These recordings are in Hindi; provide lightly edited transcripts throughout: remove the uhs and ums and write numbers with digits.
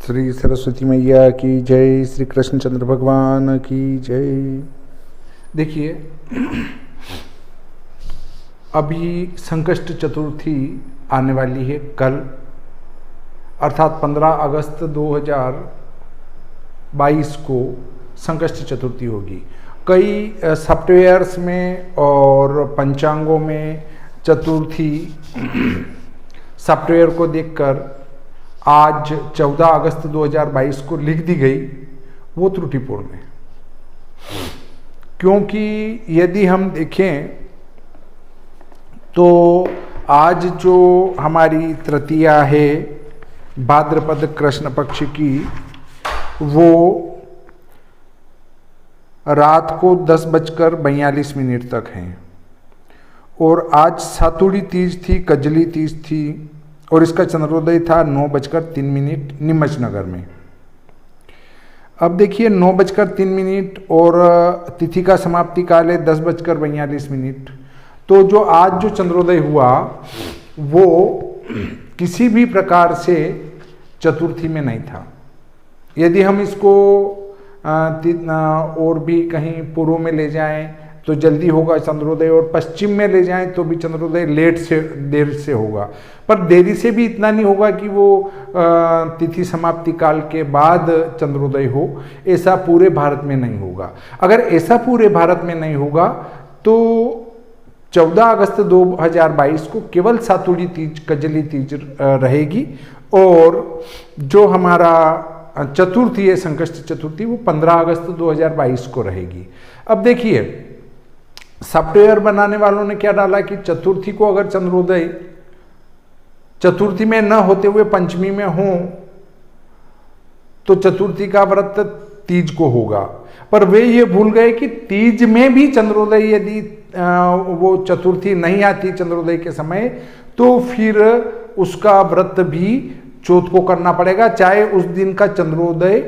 श्री सरस्वती मैया की जय, श्री कृष्णचंद्र भगवान की जय। देखिए, अभी संकष्ट चतुर्थी आने वाली है कल, अर्थात 15 अगस्त 2022 को संकष्ट चतुर्थी होगी। कई सॉफ्टवेयर्स में और पंचांगों में चतुर्थी सॉफ्टवेयर को देखकर आज 14 अगस्त 2022 को लिख दी गई, वो त्रुटिपूर्ण है। क्योंकि यदि हम देखें तो आज जो हमारी तृतीया है भाद्रपद कृष्ण पक्ष की, वो रात को 10:42 तक है। और आज सातुड़ी तीज थी, कजली तीज थी, और इसका चंद्रोदय था 9:03 नीमच नगर में। अब देखिए 9:03 और तिथि का समाप्ति काल है 10:42। तो जो आज जो चंद्रोदय हुआ वो किसी भी प्रकार से चतुर्थी में नहीं था। यदि हम इसको और भी कहीं पूर्व में ले जाएं तो जल्दी होगा चंद्रोदय, और पश्चिम में ले जाएं तो भी चंद्रोदय देर से होगा, पर देरी से भी इतना नहीं होगा कि वो तिथि समाप्ति काल के बाद चंद्रोदय हो। ऐसा पूरे भारत में नहीं होगा। अगर ऐसा पूरे भारत में नहीं होगा तो 14 अगस्त 2022 को केवल सातुड़ी तीज, कजली तीज रहेगी, और जो हमारा चतुर्थी है संकष्ट चतुर्थी, वो 15 अगस्त 2022 को रहेगी। अब देखिए, सॉफ्टवेयर बनाने वालों ने क्या डाला कि चतुर्थी को अगर चंद्रोदय चतुर्थी में न होते हुए पंचमी में हो तो चतुर्थी का व्रत तीज को होगा, पर वे ये भूल गए कि तीज में भी चंद्रोदय यदि वो चतुर्थी नहीं आती चंद्रोदय के समय, तो फिर उसका व्रत भी चौथ को करना पड़ेगा, चाहे उस दिन का चंद्रोदय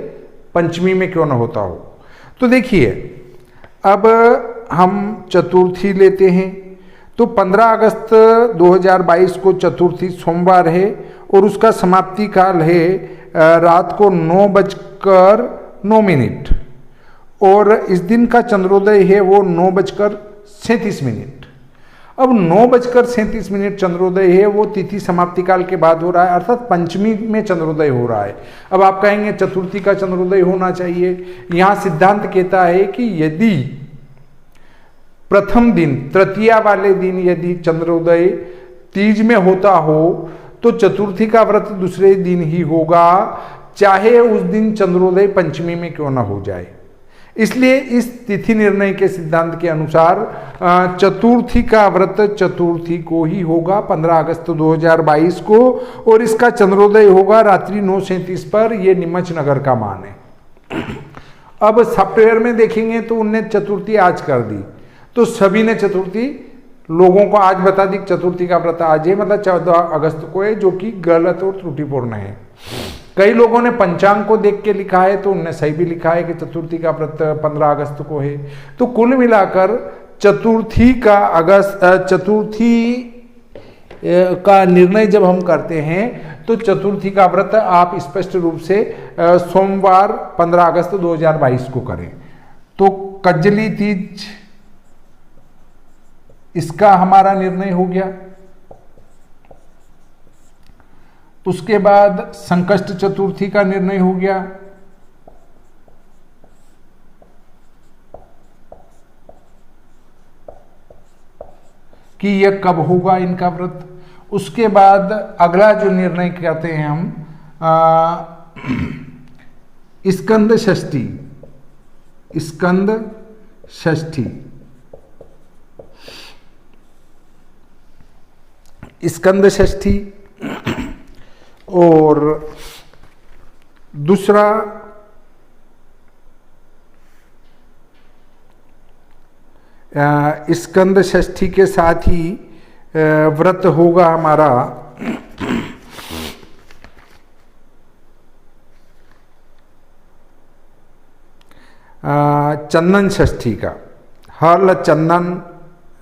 पंचमी में क्यों न होता हो। तो देखिए, अब हम चतुर्थी लेते हैं तो 15 अगस्त 2022 को चतुर्थी सोमवार है, और उसका समाप्ति काल है रात को 9:09, और इस दिन का चंद्रोदय है वो 9:37। अब 9:37 चंद्रोदय है वो तिथि समाप्ति काल के बाद हो रहा है, अर्थात पंचमी में चंद्रोदय हो रहा है। अब आप कहेंगे चतुर्थी का चंद्रोदय होना चाहिए। यहाँ सिद्धांत कहता है कि यदि प्रथम दिन, तृतीया वाले दिन यदि चंद्रोदय तीज में होता हो तो चतुर्थी का व्रत दूसरे दिन ही होगा, चाहे उस दिन चंद्रोदय पंचमी में क्यों ना हो जाए। इसलिए इस तिथि निर्णय के सिद्धांत के अनुसार चतुर्थी का व्रत चतुर्थी को ही होगा 15 अगस्त 2022 को, और इसका चंद्रोदय होगा रात्रि 9:37 पर। यह नीमच नगर का मान है। अब सॉफ्टवेयर में देखेंगे तो उनने चतुर्थी आज कर दी, तो सभी ने चतुर्थी लोगों को आज बता दी चतुर्थी का व्रत आज है, मतलब 14 अगस्त को है, जो कि गलत और त्रुटिपूर्ण है। कई लोगों ने पंचांग को देख के लिखा है तो उनने सही भी लिखा है कि चतुर्थी का व्रत 15 अगस्त को है। तो कुल मिलाकर चतुर्थी का निर्णय जब हम करते हैं तो चतुर्थी का व्रत आप स्पष्ट रूप से सोमवार 15 अगस्त 2022 को करें। तो कजली तीज, इसका हमारा निर्णय हो गया। उसके बाद संकष्ट चतुर्थी का निर्णय हो गया। कि यह कब होगा इनका व्रत। उसके बाद अगला जो निर्णय करते हैं हम स्कंद षष्ठी। स्कंद षष्ठी, स्कंद षष्ठी, और दूसरा स्कंद षष्ठी के साथ ही व्रत होगा हमारा चंदन षष्ठी का। हल चंदन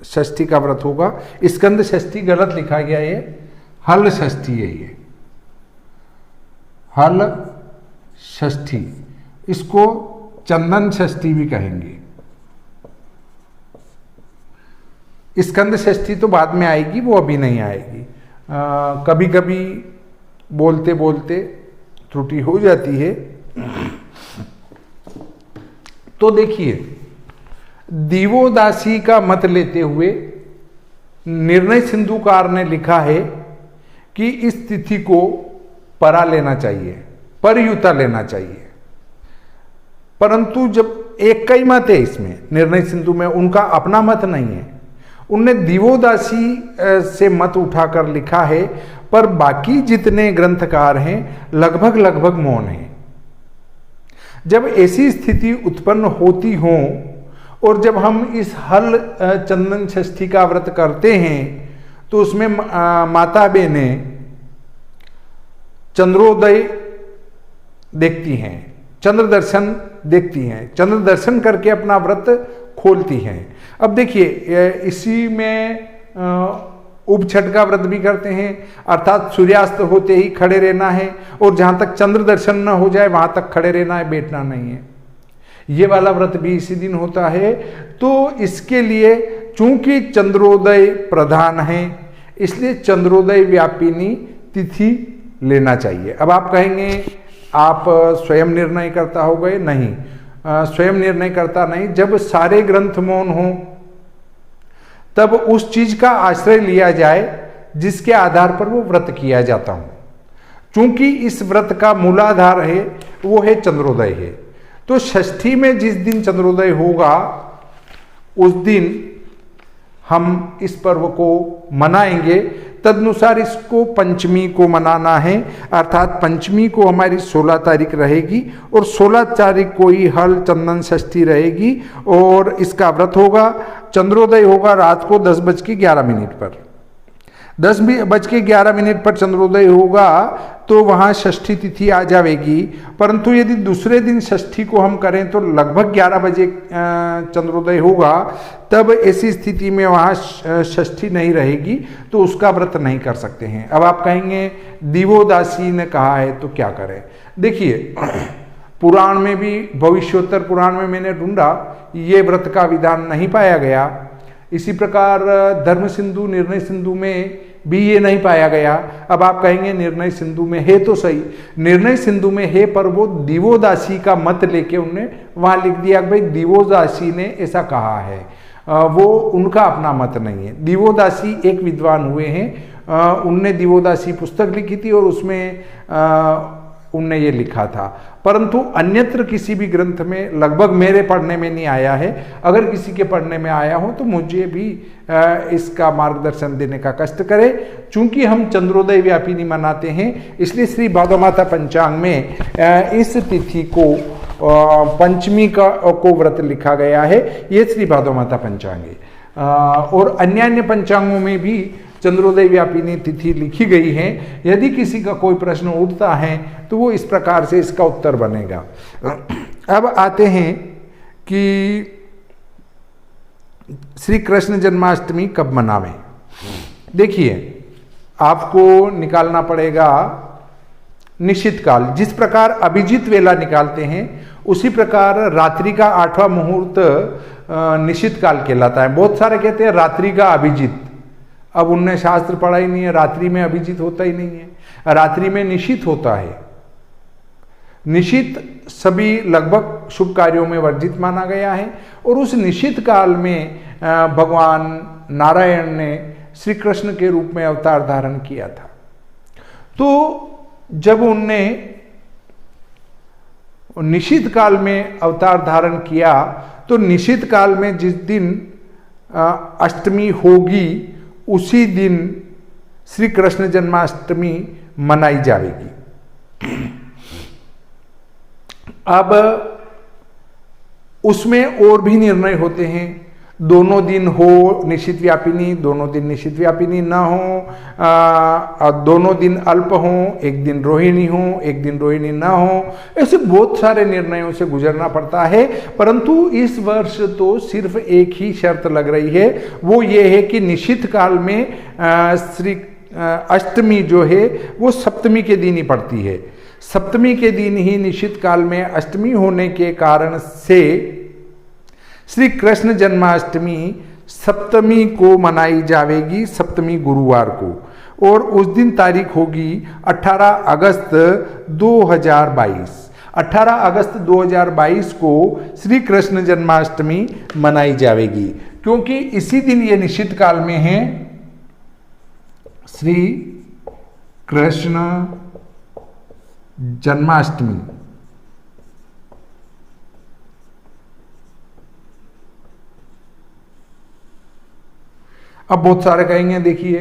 षष्ठी का व्रत होगा। स्कंद षष्ठी गलत लिखा गया है, हल षष्ठी है ये। हल षष्ठी, इसको चंदन षष्ठी भी कहेंगे। स्कंद षष्ठी तो बाद में आएगी, वो अभी नहीं आएगी। कभी कभी बोलते बोलते त्रुटि हो जाती है। तो देखिए, दिवोदासी का मत लेते हुए निर्णय सिंधुकार ने लिखा है कि इस तिथि को परा लेना चाहिए, परयुता लेना चाहिए। परंतु जब एक कई मत है इसमें, निर्णय सिंधु में उनका अपना मत नहीं है, उनने दिवोदासी से मत उठाकर लिखा है, पर बाकी जितने ग्रंथकार हैं लगभग मौन हैं। जब ऐसी स्थिति उत्पन्न होती हो और जब हम इस हल चंदन षष्ठी का व्रत करते हैं तो उसमें माता बहनें चंद्रोदय देखती हैं, चंद्र दर्शन देखती हैं, चंद्र दर्शन करके अपना व्रत खोलती हैं। अब देखिए, इसी में उपछठ का व्रत भी करते हैं, अर्थात सूर्यास्त होते ही खड़े रहना है और जहाँ तक चंद्र दर्शन न हो जाए वहाँ तक खड़े रहना है, बैठना नहीं है। ये वाला व्रत भी इसी दिन होता है। तो इसके लिए चूंकि चंद्रोदय प्रधान है, इसलिए चंद्रोदय व्यापिनी तिथि लेना चाहिए। अब आप कहेंगे आप स्वयं निर्णय करता हो गए, नहीं, स्वयं निर्णय करता नहीं। जब सारे ग्रंथ मौन हों तब उस चीज का आश्रय लिया जाए जिसके आधार पर वो व्रत किया जाता हो। चूंकि इस व्रत का मूलाधार है वो है चंद्रोदय है, तो षष्ठी में जिस दिन चंद्रोदय होगा उस दिन हम इस पर्व को मनाएंगे। तदनुसार इसको पंचमी को मनाना है, अर्थात पंचमी को हमारी 16 तारीख रहेगी और 16 तारीख को ही हल चंदन षष्ठी रहेगी और इसका व्रत होगा। चंद्रोदय होगा रात को 10:11 पर। 10:11 पर चंद्रोदय होगा तो वहाँ षष्ठी तिथि आ जाएगी। परंतु यदि दूसरे दिन षष्ठी को हम करें तो लगभग 11 बजे चंद्रोदय होगा, तब ऐसी स्थिति में वहाँ षष्ठी नहीं रहेगी, तो उसका व्रत नहीं कर सकते हैं। अब आप कहेंगे दिवोदासी ने कहा है तो क्या करें। देखिए, पुराण में भी, भविष्योत्तर पुराण में मैंने ढूंढा, ये व्रत का विधान नहीं पाया गया। इसी प्रकार धर्म सिंधु, निर्णय सिंधु में भी ये नहीं पाया गया। अब आप कहेंगे निर्णय सिंधु में है तो सही, निर्णय सिंधु में है, पर वो दिवोदासी का मत लेके उनने वहां लिख दिया कि भाई दिवोदासी ने ऐसा कहा है, वो उनका अपना मत नहीं है। दिवोदासी एक विद्वान हुए हैं, उनने दिवोदासी पुस्तक लिखी थी और उसमें उनने ये लिखा था, परंतु अन्यत्र किसी भी ग्रंथ में लगभग मेरे पढ़ने में नहीं आया है। अगर किसी के पढ़ने में आया हो तो मुझे भी इसका मार्गदर्शन देने का कष्ट करे। चूंकि हम चंद्रोदय व्यापिनी मनाते हैं, इसलिए श्री भादव माता पंचांग में इस तिथि को पंचमी को व्रत लिखा गया है। ये श्री भादव माता पंचांग है और अन्य पंचांगों में भी चंद्रोदय व्यापिनी तिथि लिखी गई है। यदि किसी का कोई प्रश्न उठता है तो वो इस प्रकार से इसका उत्तर बनेगा। अब आते हैं कि श्री कृष्ण जन्माष्टमी कब मनावें। देखिए, आपको निकालना पड़ेगा निश्चित काल। जिस प्रकार अभिजीत वेला निकालते हैं उसी प्रकार रात्रि का 8वां मुहूर्त निश्चित काल कहलाता है। बहुत सारे कहते हैं रात्रि का अभिजीत, अब उनने शास्त्र पढ़ा ही नहीं है, रात्रि में अभिजीत होता ही नहीं है, रात्रि में निशित होता है। निशित सभी लगभग शुभ कार्यों में वर्जित माना गया है और उस निशित काल में भगवान नारायण ने श्री कृष्ण के रूप में अवतार धारण किया था। तो जब उनने निशित काल में अवतार धारण किया तो निशित काल में जिस दिन अष्टमी होगी उसी दिन श्री कृष्ण जन्माष्टमी मनाई जाएगी। अब उसमें और भी निर्णय होते हैं, दोनों दिन हो निश्चित व्यापिनी, दोनों दिन निश्चित व्यापिनी ना हो, दोनों दिन अल्प हो, एक दिन रोहिणी हो, एक दिन रोहिणी ना हो, ऐसे बहुत सारे निर्णयों से गुजरना पड़ता है। परंतु इस वर्ष तो सिर्फ एक ही शर्त लग रही है, वो ये है कि निश्चित काल में श्री अष्टमी जो है वो सप्तमी के दिन ही पड़ती है। सप्तमी के दिन ही निश्चित काल में अष्टमी होने के कारण से श्री कृष्ण जन्माष्टमी सप्तमी को मनाई जाएगी, सप्तमी गुरुवार को, और उस दिन तारीख होगी 18 अगस्त 2022। 18 अगस्त 2022 को श्री कृष्ण जन्माष्टमी मनाई जाएगी, क्योंकि इसी दिन ये निश्चित काल में है श्री कृष्ण जन्माष्टमी। अब बहुत सारे कहेंगे देखिए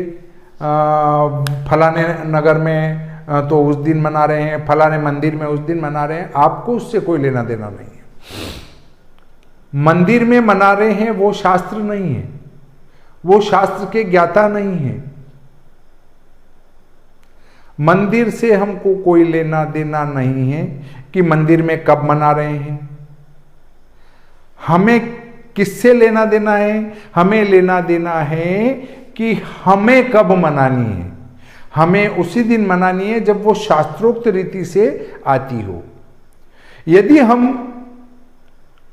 फलाने नगर में तो उस दिन मना रहे हैं, फलाने मंदिर में उस दिन मना रहे हैं। आपको उससे कोई लेना देना नहीं है। मंदिर में मना रहे हैं वो शास्त्र नहीं है, वो शास्त्र के ज्ञाता नहीं है। मंदिर से हमको कोई लेना देना नहीं है कि मंदिर में कब मना रहे हैं। हमें किससे लेना देना है? हमें लेना देना है कि हमें कब मनानी है। हमें उसी दिन मनानी है जब वो शास्त्रोक्त रीति से आती हो। यदि हम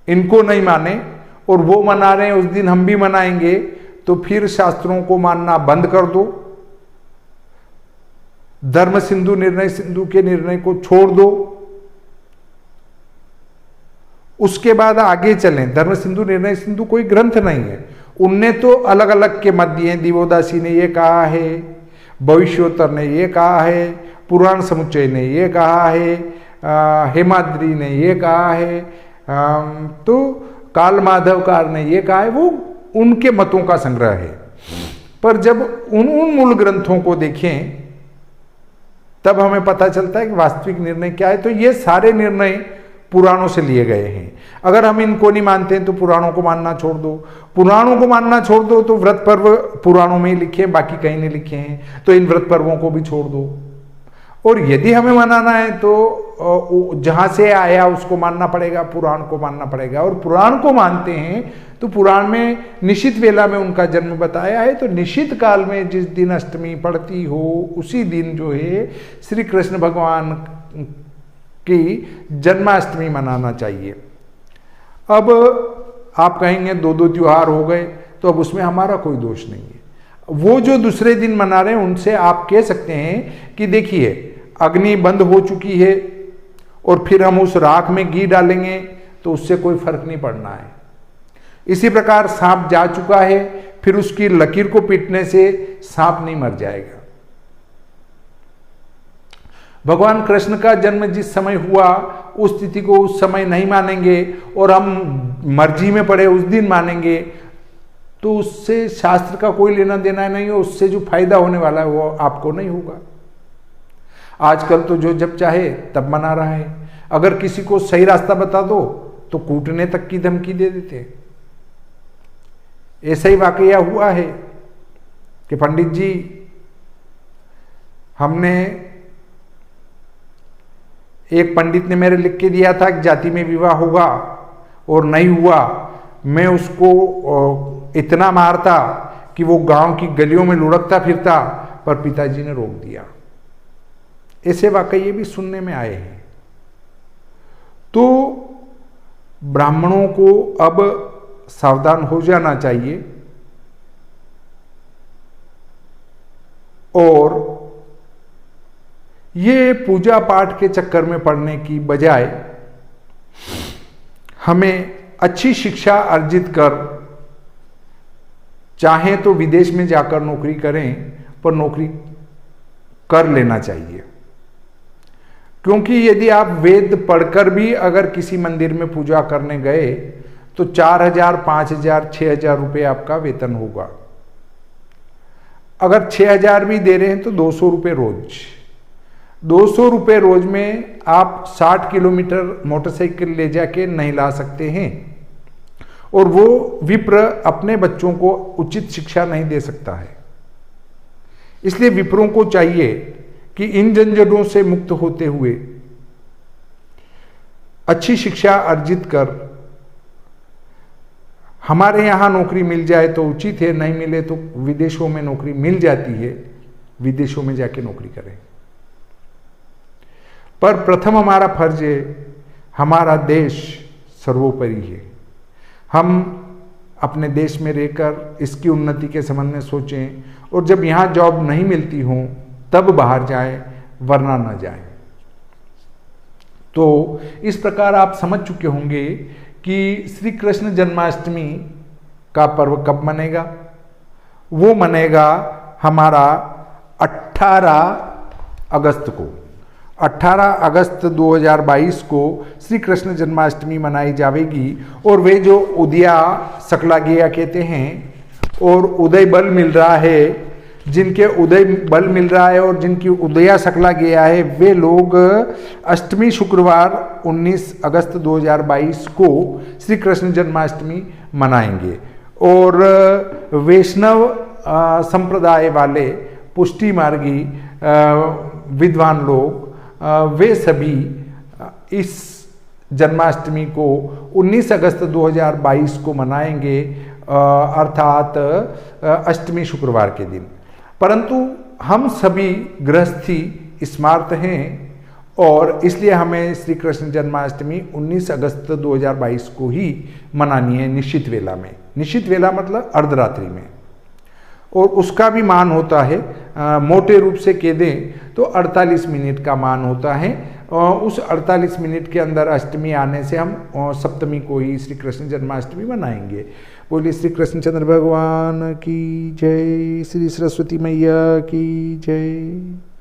इनको नहीं माने और वो मना रहे हैं उस दिन हम भी मनाएंगे, तो फिर शास्त्रों को मानना बंद कर दो, धर्म सिंधु निर्णय सिंधु के निर्णय को छोड़ दो, उसके बाद आगे चलें। धर्म सिंधु निर्णय सिंधु कोई ग्रंथ नहीं है, उनने तो अलग अलग के मत दिए। दिवोदासी ने ये कहा है, भविष्योत्तर ने ये कहा है, पुराण समुच्चय ने ये कहा है, हेमाद्री ने ये कहा है, तो काल माधवकार ने ये कहा है। वो उनके मतों का संग्रह है। पर जब उन मूल ग्रंथों को देखें तब हमें पता चलता है कि वास्तविक निर्णय क्या है। तो ये सारे निर्णय पुराणों से लिए गए हैं। अगर हम इनको नहीं मानते हैं तो पुराणों को मानना छोड़ दो। पुराणों को मानना छोड़ दो तो व्रत पर्व पुराणों में ही लिखे हैं, बाकी कहीं नहीं लिखे हैं, तो इन व्रत पर्वों को भी छोड़ दो। और यदि हमें मनाना है तो जहां से आया उसको मानना पड़ेगा, पुराण को मानना पड़ेगा। और पुराण को मानते हैं तो पुराण में निश्चित वेला में उनका जन्म बताया है। तो निश्चित काल में जिस दिन अष्टमी पड़ती हो उसी दिन जो है श्री कृष्ण भगवान की जन्माष्टमी मनाना चाहिए। अब आप कहेंगे दो दो त्योहार हो गए, तो अब उसमें हमारा कोई दोष नहीं है। वो जो दूसरे दिन मना रहे हैं उनसे आप कह सकते हैं कि देखिए अग्नि बंद हो चुकी है और फिर हम उस राख में घी डालेंगे तो उससे कोई फर्क नहीं पड़ना है। इसी प्रकार सांप जा चुका है, फिर उसकी लकीर को पीटने से सांप नहीं मर जाएगा। भगवान कृष्ण का जन्म जिस समय हुआ उस तिथि को उस समय नहीं मानेंगे और हम मर्जी में पड़े उस दिन मानेंगे, तो उससे शास्त्र का कोई लेना देना नहीं है। उससे जो फायदा होने वाला है वो आपको नहीं होगा। आजकल तो जो जब चाहे तब मना रहा है। अगर किसी को सही रास्ता बता दो तो कूटने तक की धमकी दे देते। ऐसा ही वाकया हुआ है कि पंडित जी, हमने एक पंडित ने मेरे लिख के दिया था कि जाति में विवाह होगा और नहीं हुआ। मैं उसको इतना मारता कि वो गांव की गलियों में लुढ़कता फिरता, पर पिताजी ने रोक दिया। ऐसे वाकये भी सुनने में आए हैं। तो ब्राह्मणों को अब सावधान हो जाना चाहिए और ये पूजा पाठ के चक्कर में पड़ने की बजाय हमें अच्छी शिक्षा अर्जित कर, चाहे तो विदेश में जाकर नौकरी करें, पर नौकरी कर लेना चाहिए। क्योंकि यदि आप वेद पढ़कर भी अगर किसी मंदिर में पूजा करने गए तो 4,000, 5,000, 6,000 रुपये आपका वेतन होगा। अगर 6,000 भी दे रहे हैं तो 200 रुपये रोज। 200 रुपये रोज में आप 60 किलोमीटर मोटरसाइकिल ले जाके नहीं ला सकते हैं और वो विप्र अपने बच्चों को उचित शिक्षा नहीं दे सकता है। इसलिए विप्रों को चाहिए कि इन झंझटों से मुक्त होते हुए अच्छी शिक्षा अर्जित कर हमारे यहाँ नौकरी मिल जाए तो उचित है, नहीं मिले तो विदेशों में नौकरी मिल जाती है, विदेशों में जाके नौकरी करें। पर प्रथम हमारा फर्ज है, हमारा देश सर्वोपरि है। हम अपने देश में रहकर इसकी उन्नति के संबंध में सोचें, और जब यहाँ जॉब नहीं मिलती हो तब बाहर जाएं, वरना न जाएं। तो इस प्रकार आप समझ चुके होंगे कि श्री कृष्ण जन्माष्टमी का पर्व कब मनेगा। वो मनेगा हमारा 18 अगस्त को। 18 अगस्त 2022 को श्री कृष्ण जन्माष्टमी मनाई जाएगी। और वे जो उदया सकलागेया कहते हैं और उदय बल मिल रहा है, जिनके उदय बल मिल रहा है और जिनकी उदया सकलागेया है, वे लोग अष्टमी शुक्रवार 19 अगस्त 2022 को श्री कृष्ण जन्माष्टमी मनाएंगे। और वैष्णव संप्रदाय वाले पुष्टि मार्गी विद्वान लोग वे सभी इस जन्माष्टमी को 19 अगस्त 2022 को मनाएंगे, अर्थात अष्टमी शुक्रवार के दिन। परंतु हम सभी गृहस्थी स्मार्त हैं और इसलिए हमें श्री कृष्ण जन्माष्टमी 19 अगस्त 2022 को ही मनानी है, निश्चित वेला में। निश्चित वेला मतलब अर्धरात्रि में। और उसका भी मान होता है, मोटे रूप से कह दें तो 48 मिनट का मान होता है। उस 48 मिनट के अंदर अष्टमी आने से हम सप्तमी को ही श्री कृष्ण जन्माष्टमी मनाएंगे। बोलिए श्री कृष्णचंद्र भगवान की जय, श्री सरस्वती मैया की जय।